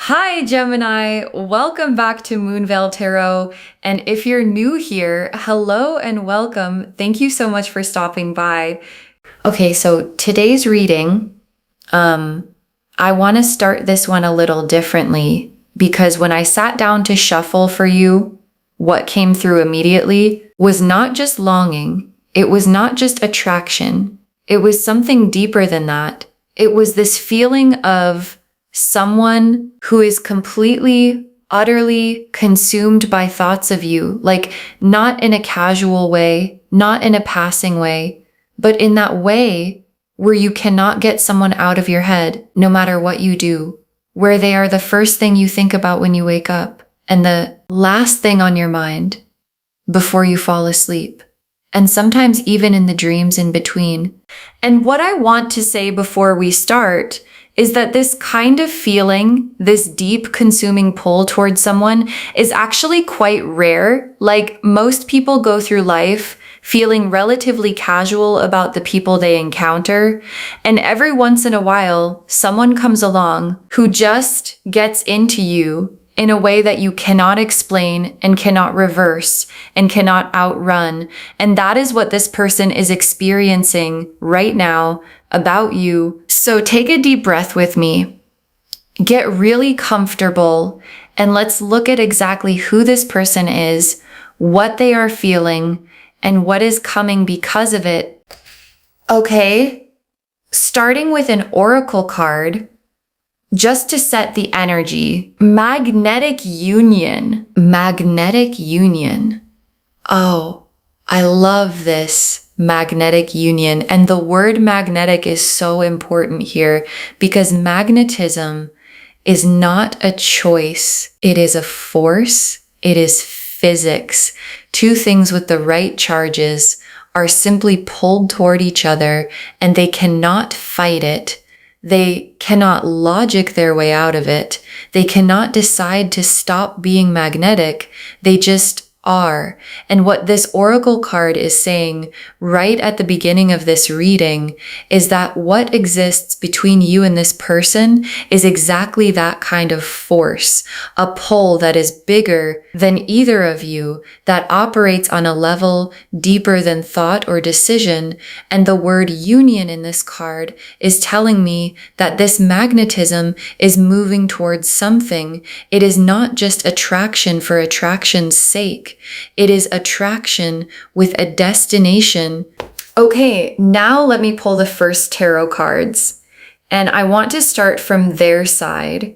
Hi, Gemini. Welcome back to Moonveil Tarot. And if you're new here, hello and welcome. Thank you so much for stopping by. Okay, so today's reading, I want to start this one a little differently because when I sat down to shuffle for you, what came through immediately was not just longing. It was not just attraction. It was something deeper than that. It was this feeling of someone who is completely, utterly consumed by thoughts of you, like not in a casual way, not in a passing way, but in that way where you cannot get someone out of your head, no matter what you do, where they are the first thing you think about when you wake up and the last thing on your mind before you fall asleep. And sometimes even in the dreams in between. And what I want to say before we start is that this kind of feeling, this deep consuming pull towards someone is actually quite rare. Like most people go through life feeling relatively casual about the people they encounter. And every once in a while, someone comes along who just gets into you in a way that you cannot explain and cannot reverse and cannot outrun. And that is what this person is experiencing right now about you. So take a deep breath with me, get really comfortable, and let's look at exactly who this person is, what they are feeling, and what is coming because of it. Okay, starting with an oracle card, just to set the energy, magnetic union. Magnetic union. Oh, I love this magnetic union. And the word magnetic is so important here because magnetism is not a choice. It is a force. It is physics. Two things with the right charges are simply pulled toward each other and they cannot fight it. They cannot logic their way out of it. They cannot decide to stop being magnetic. They just are. And what this oracle card is saying right at the beginning of this reading is that what exists between you and this person is exactly that kind of force, a pull that is bigger than either of you, that operates on a level deeper than thought or decision. And the word union in this card is telling me that this magnetism is moving towards something. It is not just attraction for attraction's sake. It is attraction with a destination. Okay, now let me pull the first tarot cards. And I want to start from their side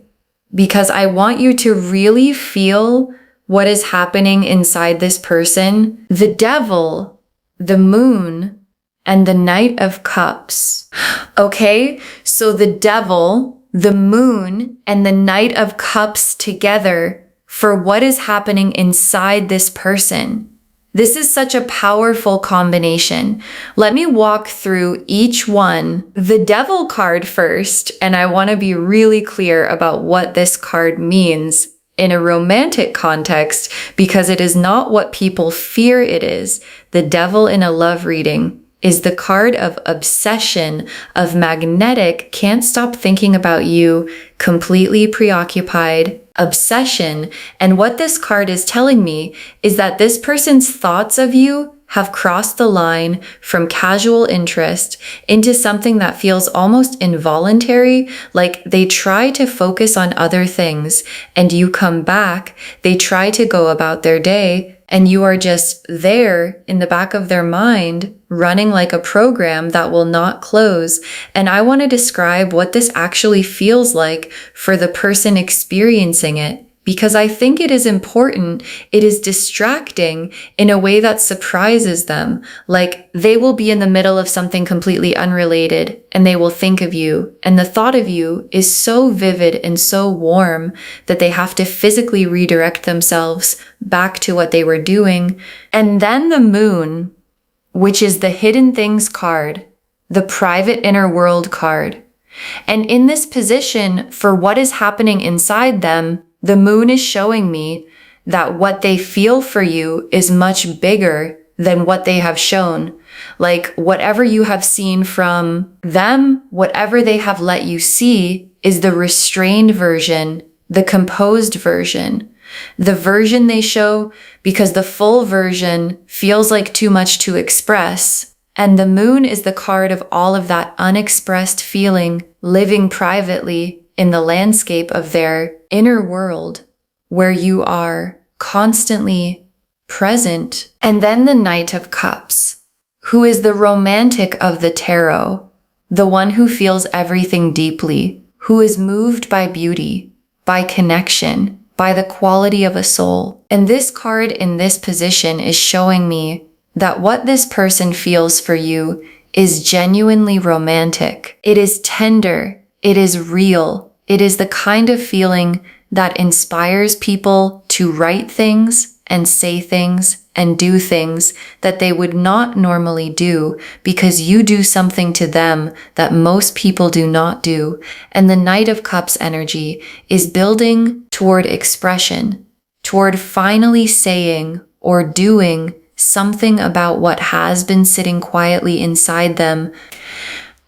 because I want you to really feel what is happening inside this person. The Devil, the Moon, and the Knight of Cups. Okay, so the Devil, the Moon, and the Knight of Cups together for what is happening inside this person. This is such a powerful combination. Let me walk through each one. The Devil card first, and I want to be really clear about what this card means in a romantic context because it is not what people fear it is. The Devil in a love reading is the card of obsession, of magnetic, can't stop thinking about you, completely preoccupied, obsession. And what this card is telling me is that this person's thoughts of you have crossed the line from casual interest into something that feels almost involuntary, like they try to focus on other things and you come back, they try to go about their day, and you are just there in the back of their mind, running like a program that will not close. And I want to describe what this actually feels like for the person experiencing it, because I think it is important. It is distracting in a way that surprises them. Like they will be in the middle of something completely unrelated and they will think of you. And the thought of you is so vivid and so warm that they have to physically redirect themselves back to what they were doing. And then the Moon, which is the Hidden Things card, the Private Inner World card. And in this position, for what is happening inside them, the Moon is showing me that what they feel for you is much bigger than what they have shown. Like whatever you have seen from them, whatever they have let you see is the restrained version the composed version, the version they show because the full version feels like too much to express. And the moon is the card of all of that unexpressed feeling living privately in the landscape of their inner world, where you are constantly present. And then the Knight of Cups, who is the romantic of the tarot, the one who feels everything deeply, who is moved by beauty, by connection, by the quality of a soul. And this card in this position is showing me that what this person feels for you is genuinely romantic. It is tender. It is real. It is the kind of feeling that inspires people to write things and say things and do things that they would not normally do because you do something to them that most people do not do. And the Knight of Cups energy is building toward expression, toward finally saying or doing something about what has been sitting quietly inside them.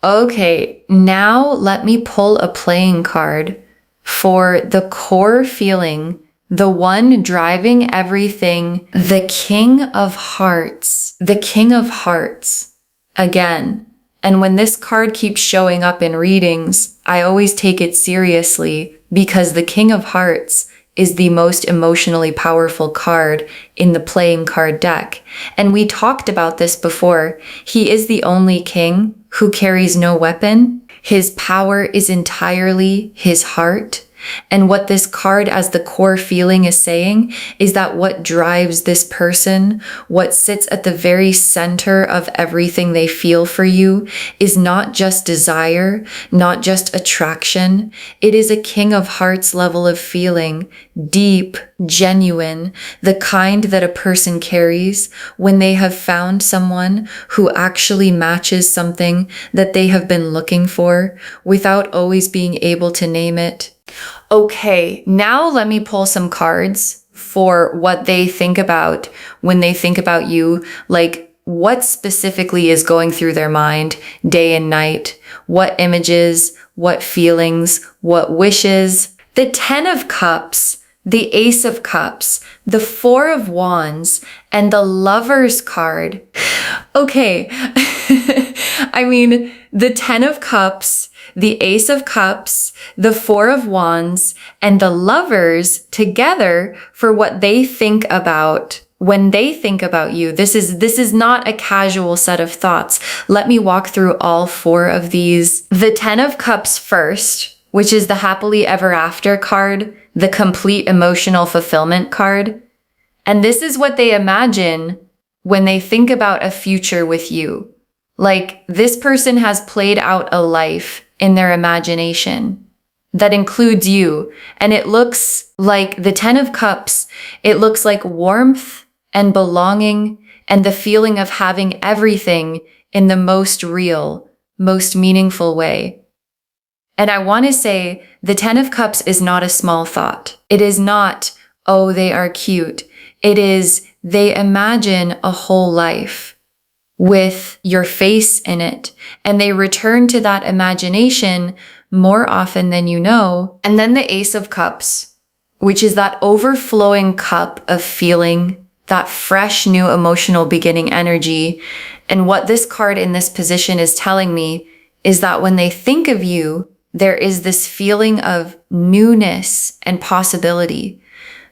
Okay, now let me pull a playing card for the core feeling, the one driving everything, the King of Hearts. The King of Hearts. Again. And when this card keeps showing up in readings, I always take it seriously because the King of Hearts is the most emotionally powerful card in the playing card deck. And we talked about this before. He is the only king who carries no weapon. His power is entirely his heart. And what this card as the core feeling is saying is that what drives this person, what sits at the very center of everything they feel for you, is not just desire, not just attraction. It is a King of Hearts level of feeling, deep, genuine, the kind that a person carries when they have found someone who actually matches something that they have been looking for without always being able to name it. Okay, now let me pull some cards for what they think about when they think about you, like what specifically is going through their mind day and night, what images, what feelings, what wishes. The 10 of Cups, the Ace of Cups, the 4 of Wands, and the Lover's card. Okay, I mean, the 10 of Cups, the Ace of Cups, the 4 of Wands, and the Lovers together for what they think about when they think about you. This is not a casual set of thoughts. Let me walk through all 4 of these. The 10 of Cups first, which is the happily ever after card, the complete emotional fulfillment card. And this is what they imagine when they think about a future with you. Like this person has played out a life in their imagination that includes you. And it looks like the 10 of Cups. It looks like warmth and belonging and the feeling of having everything in the most real, most meaningful way. And I want to say the 10 of Cups is not a small thought. It is not, oh, they are cute. It is, they imagine a whole life with your face in it. And they return to that imagination more often than you know. And then the Ace of Cups, which is that overflowing cup of feeling, that fresh new emotional beginning energy. And what this card in this position is telling me is that when they think of you, there is this feeling of newness and possibility.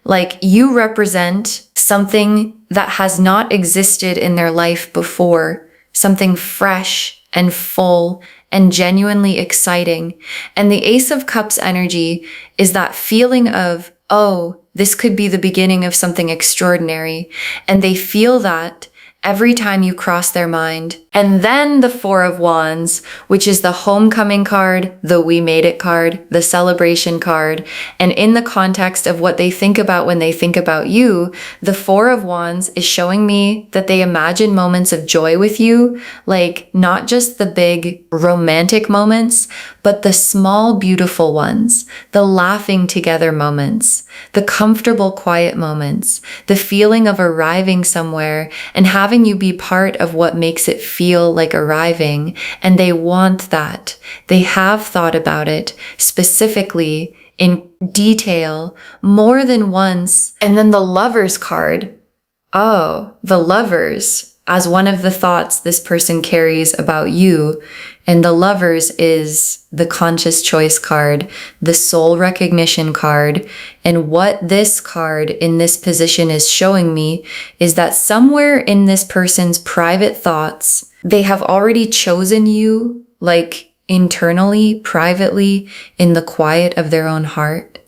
Like you represent something that has not existed in their life before, something fresh and full and genuinely exciting. And the Ace of Cups energy is that feeling of, oh, this could be the beginning of something extraordinary. And they feel that every time you cross their mind. And then the 4 of Wands, which is the homecoming card, the we made it card, the celebration card. And in the context of what they think about when they think about you, the 4 of Wands is showing me that they imagine moments of joy with you, like not just the big romantic moments, but the small, beautiful ones, the laughing together moments, the comfortable, quiet moments, the feeling of arriving somewhere and having you be part of what makes it feel like arriving. And they want that. They have thought about it specifically in detail more than once. And then the Lovers card. Oh, the Lovers as one of the thoughts this person carries about you. And the Lovers is the conscious choice card, the soul recognition card. And what this card in this position is showing me is that somewhere in this person's private thoughts, they have already chosen you, like internally, privately, in the quiet of their own heart.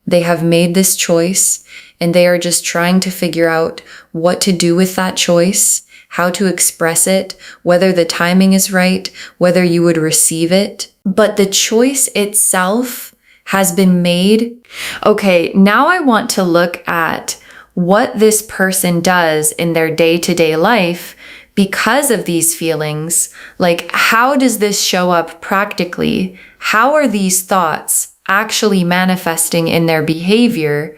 They have made this choice and they are just trying to figure out what to do with that choice, how to express it, whether the timing is right, whether you would receive it. But the choice itself has been made. Okay, now I want to look at what this person does in their day-to-day life because of these feelings. Like, how does this show up practically? How are these thoughts actually manifesting in their behavior?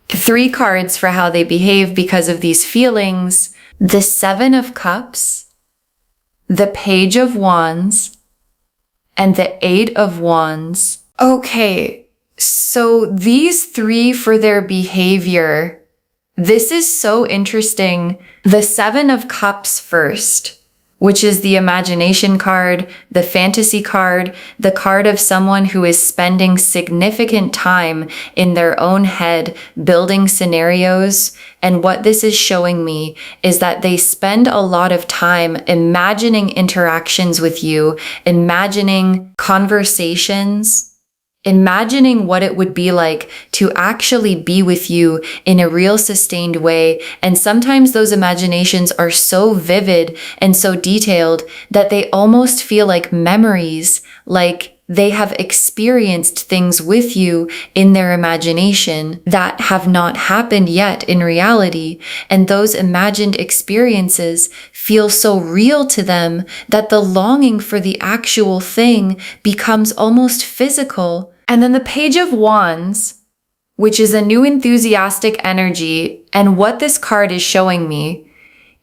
3 cards for how they behave because of these feelings. The 7 of Cups, the Page of Wands, and the 8 of Wands. Okay, so these 3 for their behavior, this is so interesting. The 7 of Cups first, which is the imagination card, the fantasy card, the card of someone who is spending significant time in their own head building scenarios. And what this is showing me is that they spend a lot of time imagining interactions with you, imagining conversations, imagining what it would be like to actually be with you in a real sustained way. And sometimes those imaginations are so vivid and so detailed that they almost feel like memories, like they have experienced things with you in their imagination that have not happened yet in reality. And those imagined experiences feel so real to them that the longing for the actual thing becomes almost physical. And then the Page of Wands, which is a new enthusiastic energy. And what this card is showing me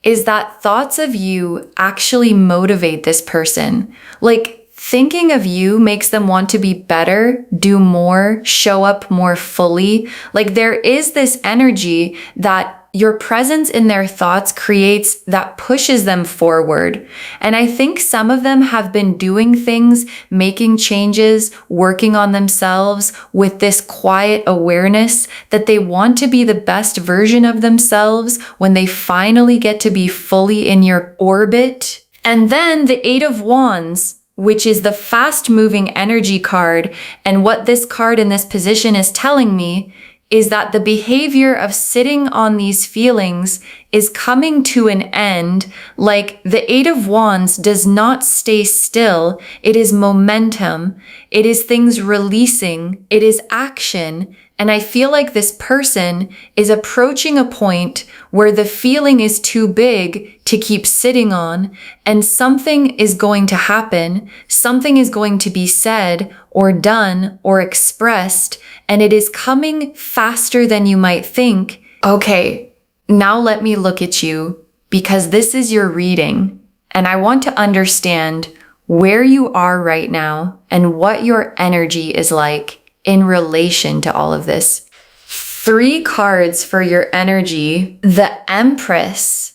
is that thoughts of you actually motivate this person. Like, thinking of you makes them want to be better, do more, show up more fully. Like, there is this energy that your presence in their thoughts creates that pushes them forward. And I think some of them have been doing things, making changes, working on themselves with this quiet awareness that they want to be the best version of themselves when they finally get to be fully in your orbit. And then the 8 of Wands, which is the fast-moving energy card. And what this card in this position is telling me is that the behavior of sitting on these feelings is coming to an end. Like, the 8 of Wands does not stay still. It is momentum. It is things releasing. It is action. And I feel like this person is approaching a point where the feeling is too big to keep sitting on, and something is going to happen. Something is going to be said or done or expressed, and it is coming faster than you might think. Okay, now let me look at you, because this is your reading, and I want to understand where you are right now and what your energy is like in relation to all of this. 3 cards for your energy: the Empress,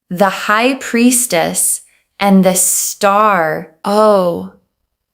the High Priestess, and the Star. Oh,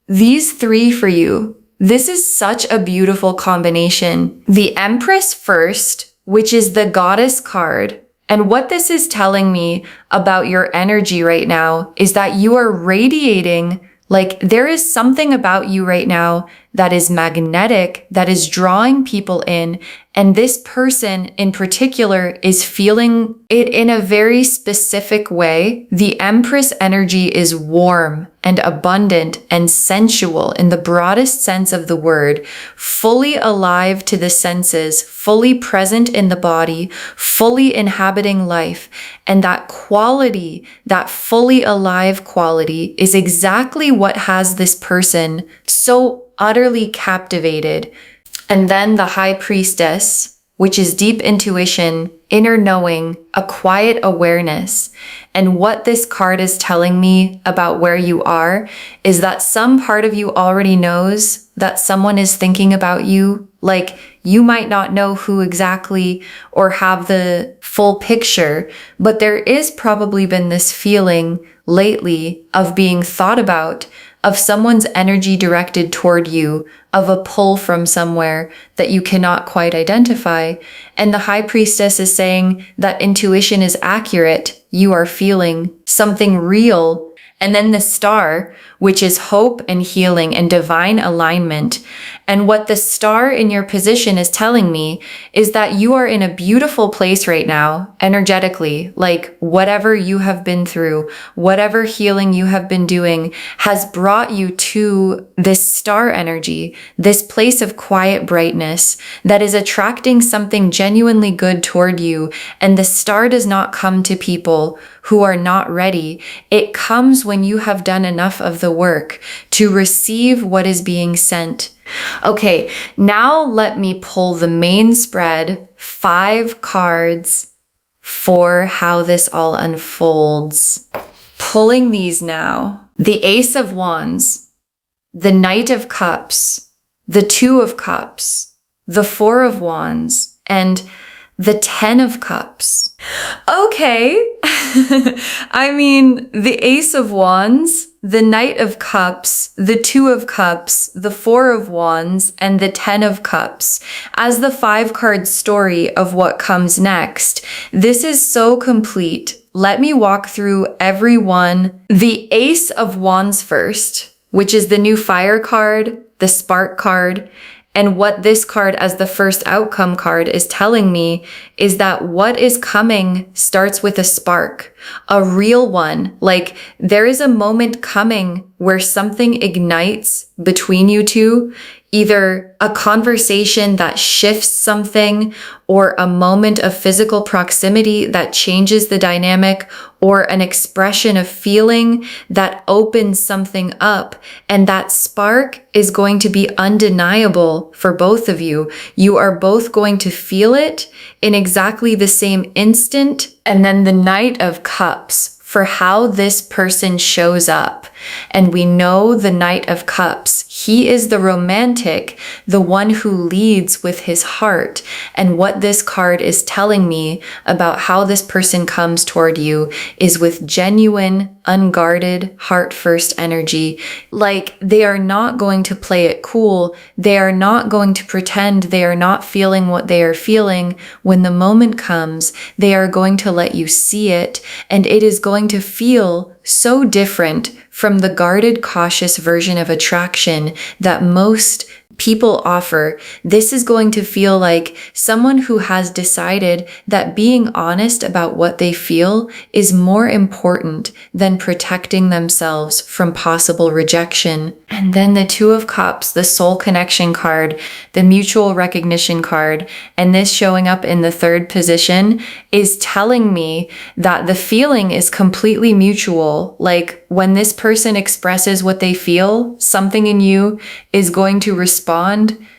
these 3 for you. This is such a beautiful combination. The Empress first, which is the Goddess card. And what this is telling me about your energy right now is that you are radiating. Like, there is something about you right now that is magnetic, that is drawing people in. And this person in particular is feeling it in a very specific way. The Empress energy is warm and abundant and sensual in the broadest sense of the word, fully alive to the senses, fully present in the body, fully inhabiting life. And that quality, that fully alive quality, is exactly what has this person so utterly captivated. And then the High Priestess, which is deep intuition, inner knowing, a quiet awareness. And what this card is telling me about where you are is that some part of you already knows that someone is thinking about you. Like, you might not know who exactly or have the full picture, but there is probably been this feeling lately of being thought about, of someone's energy directed toward you, of a pull from somewhere that you cannot quite identify. And the High Priestess is saying that intuition is accurate. You are feeling something real. And then the Star, which is hope and healing and divine alignment. And what the star in your position is telling me is that you are in a beautiful place right now, energetically. Like, whatever you have been through, whatever healing you have been doing has brought you to this star energy, this place of quiet brightness that is attracting something genuinely good toward you. And the star does not come to people who are not ready. It comes when you have done enough of the work to receive what is being sent. Okay, now let me pull the main spread, 5 cards for how this all unfolds. Pulling these now. The Ace of Wands, the Knight of Cups, the Two of Cups, the Four of Wands, and the 10 of Cups. Okay. I mean, the Ace of Wands, the Knight of Cups, the Two of Cups, the Four of Wands, and the 10 of Cups. As the 5-card story of what comes next, this is so complete. Let me walk through every one. The Ace of Wands first, which is the new fire card, the spark card. And what this card as the first outcome card is telling me is that what is coming starts with a spark, a real one. Like, there is a moment coming where something ignites between you two, either a conversation that shifts something, or a moment of physical proximity that changes the dynamic, or an expression of feeling that opens something up. And that spark is going to be undeniable for both of you. You are both going to feel it in exactly the same instant. And then the Knight of Cups, for how this person shows up. And we know the Knight of Cups. He is the romantic, the one who leads with his heart. And what this card is telling me about how this person comes toward you is with genuine, unguarded, heart-first energy. Like, they are not going to play it cool. They are not going to pretend they are not feeling what they are feeling. When the moment comes, they are going to let you see it, and it is going to feel so different from the guarded, cautious version of attraction that most people offer. This is going to feel like someone who has decided that being honest about what they feel is more important than protecting themselves from possible rejection. And then the Two of Cups, the soul connection card, the mutual recognition card, and this showing up in the 3rd position is telling me that the feeling is completely mutual. Like, when this person expresses what they feel, something in you is going to respond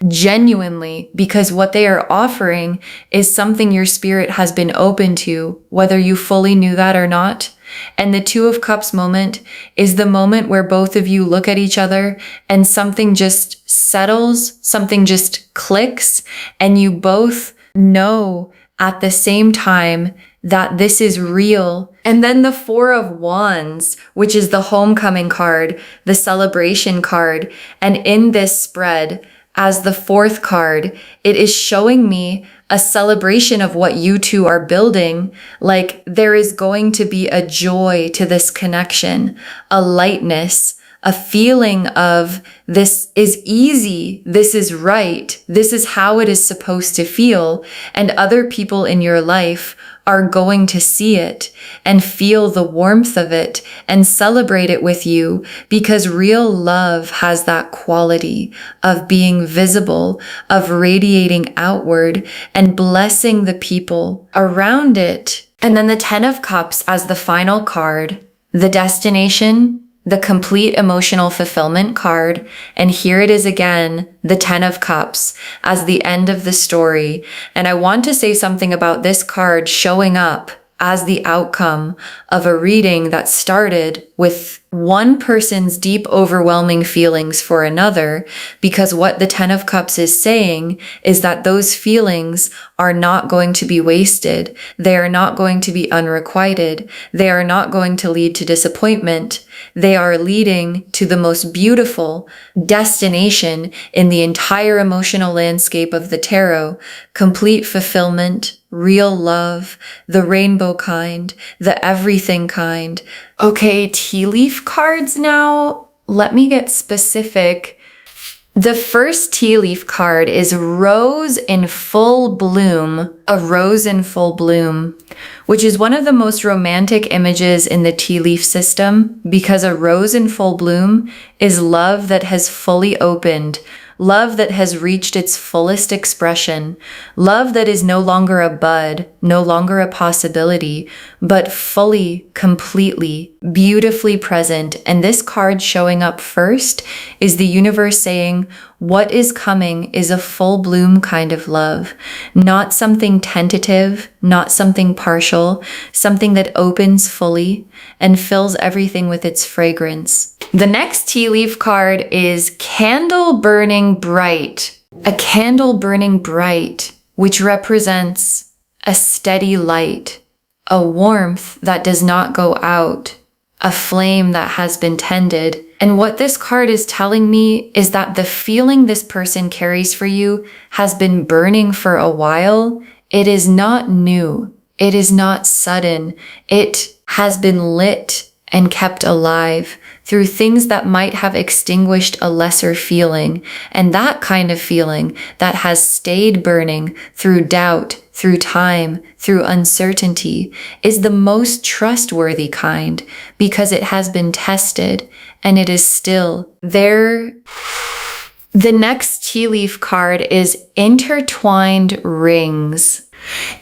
genuinely, because what they are offering is something your spirit has been open to, whether you fully knew that or not. And the Two of Cups moment is the moment where both of you look at each other and something just settles, something just clicks, and you both know at the same time that this is real. And then the Four of Wands, which is the homecoming card, the celebration card. And in this spread, as the 4th card, it is showing me a celebration of what you two are building. Like, there is going to be a joy to this connection, a lightness, a feeling of this is easy, this is right, this is how it is supposed to feel. And other people in your life are going to see it and feel the warmth of it and celebrate it with you, because real love has that quality of being visible, of radiating outward and blessing the people around it. And then the 10 of Cups as the final card, the destination, the complete emotional fulfillment card. And here it is again, the 10 of Cups as the end of the story. And I want to say something about this card showing up as the outcome of a reading that started with one person's deep, overwhelming feelings for another, because what the 10 of Cups is saying is that those feelings are not going to be wasted. They are not going to be unrequited. They are not going to lead to disappointment. They are leading to the most beautiful destination in the entire emotional landscape of the tarot: complete fulfillment, real love, the rainbow kind, the everything kind. Okay, tea leaf cards now. Let me get specific. The first tea leaf card is Rose in Full Bloom, a rose in full bloom, which is one of the most romantic images in the tea leaf system, because a rose in full bloom is love that has fully opened, love that has reached its fullest expression, love that is no longer a bud, no longer a possibility, but fully, completely, beautifully present. And this card showing up first is the universe saying, what is coming is a full bloom kind of love, not something tentative, not something partial, something that opens fully and fills everything with its fragrance. The next tea leaf card is Candle Burning Bright, a candle burning bright, which represents a steady light, a warmth that does not go out, a flame that has been tended. And what this card is telling me is that the feeling this person carries for you has been burning for a while. It is not new. It is not sudden. It has been lit and kept alive through things that might have extinguished a lesser feeling. And that kind of feeling that has stayed burning through doubt, through time, through uncertainty, is the most trustworthy kind, because it has been tested and it is still there. The next tea leaf card is Intertwined Rings.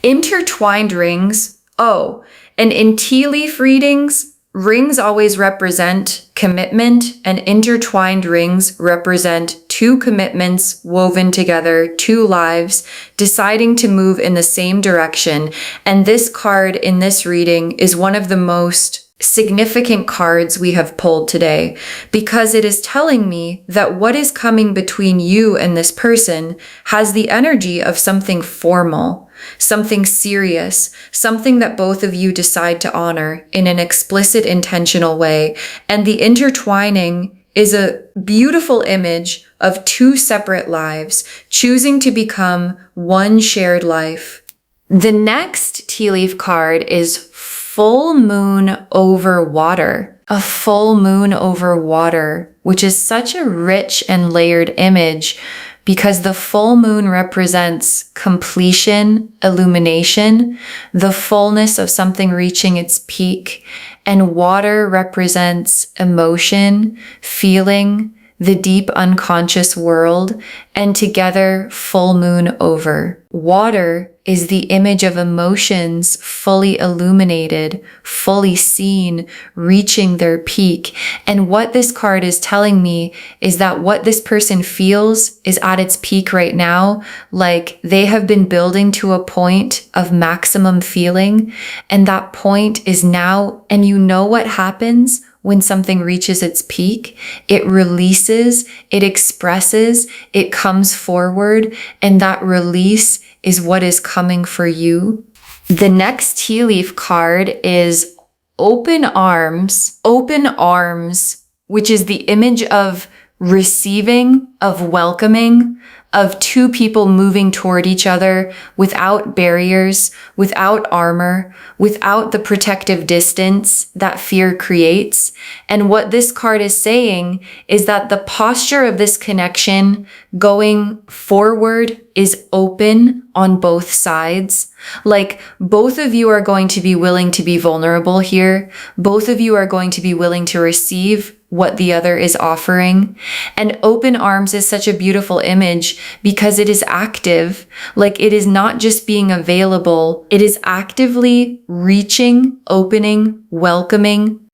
Intertwined rings. Oh, and in tea leaf readings, rings always represent commitment, and intertwined rings represent two commitments woven together, two lives, deciding to move in the same direction. And this card in this reading is one of the most significant cards we have pulled today, because it is telling me that what is coming between you and this person has the energy of something formal, something serious, something that both of you decide to honor in an explicit, intentional way. And the intertwining is a beautiful image of two separate lives choosing to become one shared life. The next tea leaf card is Full Moon Over Water. A full moon over water, which is such a rich and layered image, because the full moon represents completion, illumination, the fullness of something reaching its peak, and water represents emotion, feeling, the deep unconscious world, and together full moon over. Water is the image of emotions fully illuminated, fully seen, reaching their peak. And what this card is telling me is that what this person feels is at its peak right now, like they have been building to a point of maximum feeling, and that point is now. And you know what happens when something reaches its peak? It releases, it expresses, it comes forward, and that release is what is coming for you. The next tea leaf card is Open Arms. Open Arms, which is the image of receiving, of welcoming, of two people moving toward each other without barriers, without armor, without the protective distance that fear creates. And what this card is saying is that the posture of this connection going forward is open on both sides. Like, both of you are going to be willing to be vulnerable here. Both of you are going to be willing to receive what the other is offering. And open arms is such a beautiful image because it is active. Like, it is not just being available. It is actively reaching, opening, welcoming.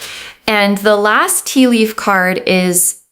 And the last tea leaf card is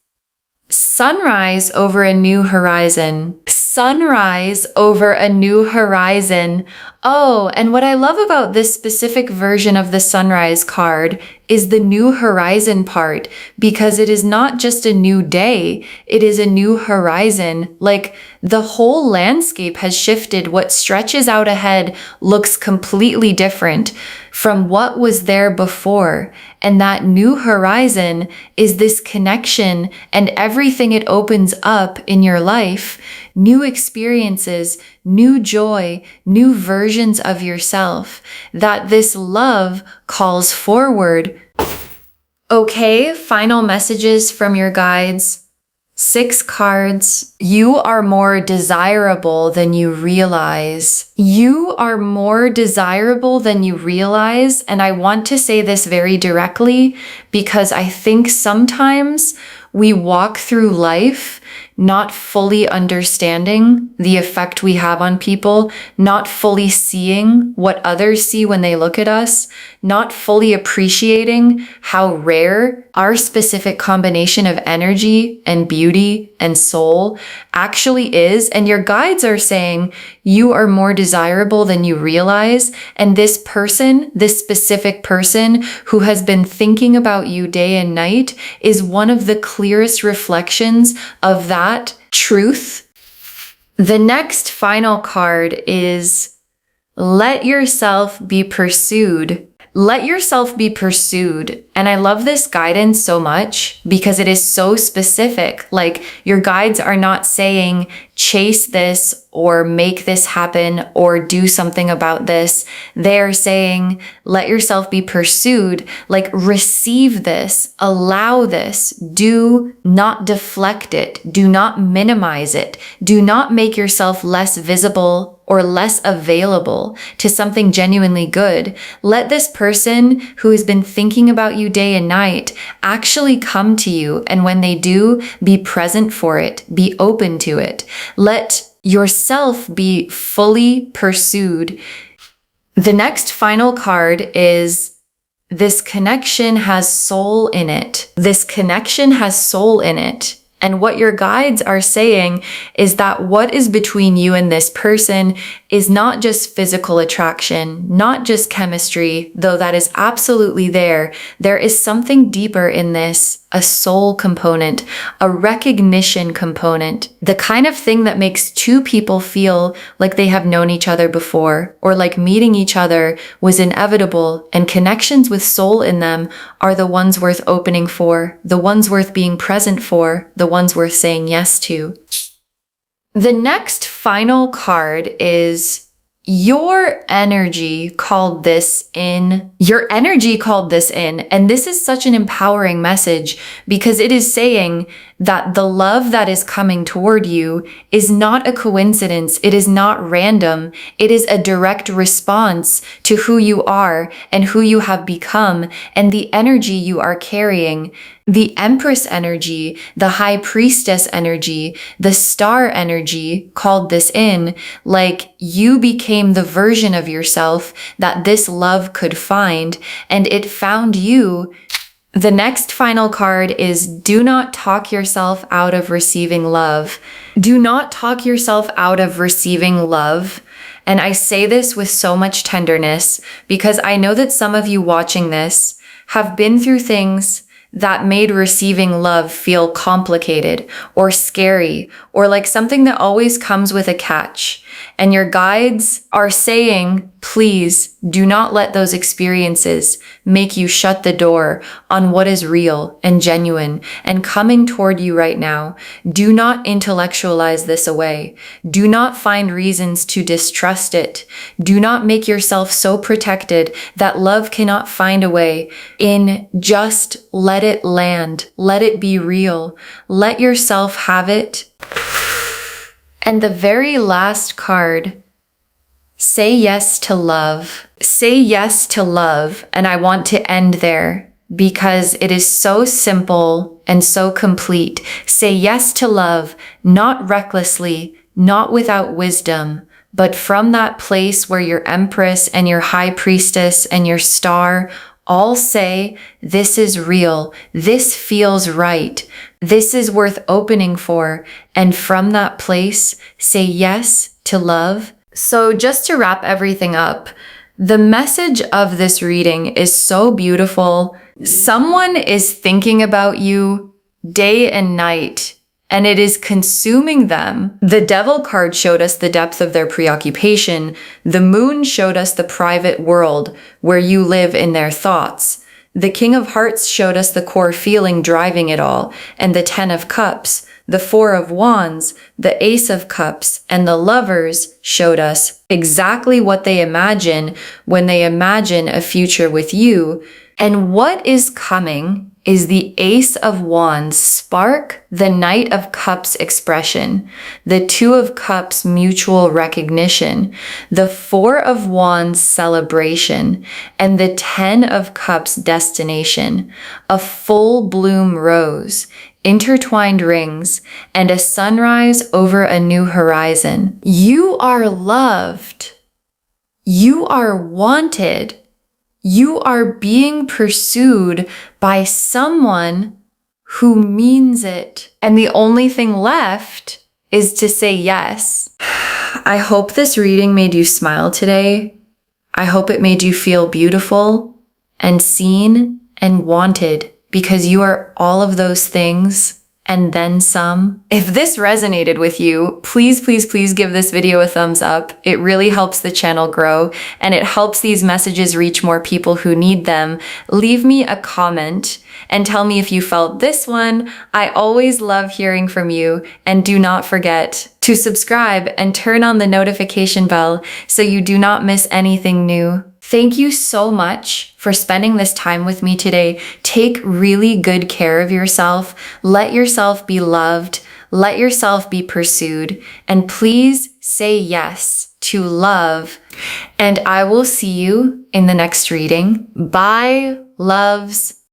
sunrise over a new horizon. Sunrise over a new horizon. Oh, and what I love about this specific version of the sunrise card is the new horizon part, because it is not just a new day, it is a new horizon. Like the whole landscape has shifted. What stretches out ahead looks completely different from what was there before. And that new horizon is this connection and everything it opens up in your life. New experiences, new joy, new versions of yourself, that this love calls forward. Okay, final messages from your guides. 6 cards. You are more desirable than you realize. You are more desirable than you realize. And I want to say this very directly because I think sometimes we walk through life not fully understanding the effect we have on people, not fully seeing what others see when they look at us, not fully appreciating how rare our specific combination of energy and beauty and soul actually is. And your guides are saying you are more desirable than you realize. And this person, this specific person who has been thinking about you day and night, is one of the clearest reflections of that truth. The next final card is let yourself be pursued. Let yourself be pursued. And I love this guidance so much because it is so specific. Like your guides are not saying chase this or make this happen or do something about this. They're saying let yourself be pursued, like receive this, allow this, do not deflect it, do not minimize it, do not make yourself less visible or less available to something genuinely good. Let this person who has been thinking about you day and night actually come to you. And when they do, be present for it, be open to it. Let yourself be fully pursued. The next final card is this connection has soul in it. This connection has soul in it. And what your guides are saying is that what is between you and this person is not just physical attraction, not just chemistry, though that is absolutely there. There is something deeper in this, a soul component, a recognition component, the kind of thing that makes two people feel like they have known each other before, or like meeting each other was inevitable, and connections with soul in them are the ones worth opening for, the ones worth being present for, the ones worth saying yes to. The next final card is your energy called this in. Your energy called this in. And this is such an empowering message because it is saying that the love that is coming toward you is not a coincidence. It is not random. It is a direct response to who you are and who you have become and the energy you are carrying. The Empress energy, the High Priestess energy, the Star energy called this in, like you became the version of yourself that this love could find, and it found you. The next final card is do not talk yourself out of receiving love. Do not talk yourself out of receiving love. And I say this with so much tenderness because I know that some of you watching this have been through things that made receiving love feel complicated or scary or like something that always comes with a catch. And your guides are saying, please do not let those experiences make you shut the door on what is real and genuine and coming toward you right now. Do not intellectualize this away. Do not find reasons to distrust it. Do not make yourself so protected that love cannot find a way in. Just let it land. Let it be real. Let yourself have it. And the very last card, say yes to love. Say yes to love. And I want to end there because it is so simple and so complete. Say yes to love, not recklessly, not without wisdom, but from that place where your Empress and your High Priestess and your Star all say, this is real, this feels right, this is worth opening for, and from that place, say yes to love. So just to wrap everything up, the message of this reading is so beautiful. Someone is thinking about you day and night, and it is consuming them. The Devil card showed us the depth of their preoccupation. The Moon showed us the private world where you live in their thoughts. The King of Hearts showed us the core feeling driving it all, and the Ten of Cups, the Four of Wands, the Ace of Cups, and the Lovers showed us exactly what they imagine when they imagine a future with you. And what is coming is the Ace of Wands spark, the Knight of Cups expression, the Two of Cups mutual recognition, the Four of Wands celebration, and the Ten of Cups destination, a full bloom rose, intertwined rings, and a sunrise over a new horizon. You are loved. You are wanted. You are being pursued by someone who means it. And the only thing left is to say yes. I hope this reading made you smile today. I hope it made you feel beautiful and seen and wanted, because you are all of those things and then some. If this resonated with you, please, please, please give this video a thumbs up. It really helps the channel grow, and it helps these messages reach more people who need them. Leave me a comment and tell me if you felt this one. I always love hearing from you, and do not forget to subscribe and turn on the notification bell so you do not miss anything new. Thank you so much for spending this time with me today. Take really good care of yourself. Let yourself be loved. Let yourself be pursued. And please say yes to love. And I will see you in the next reading. Bye, loves.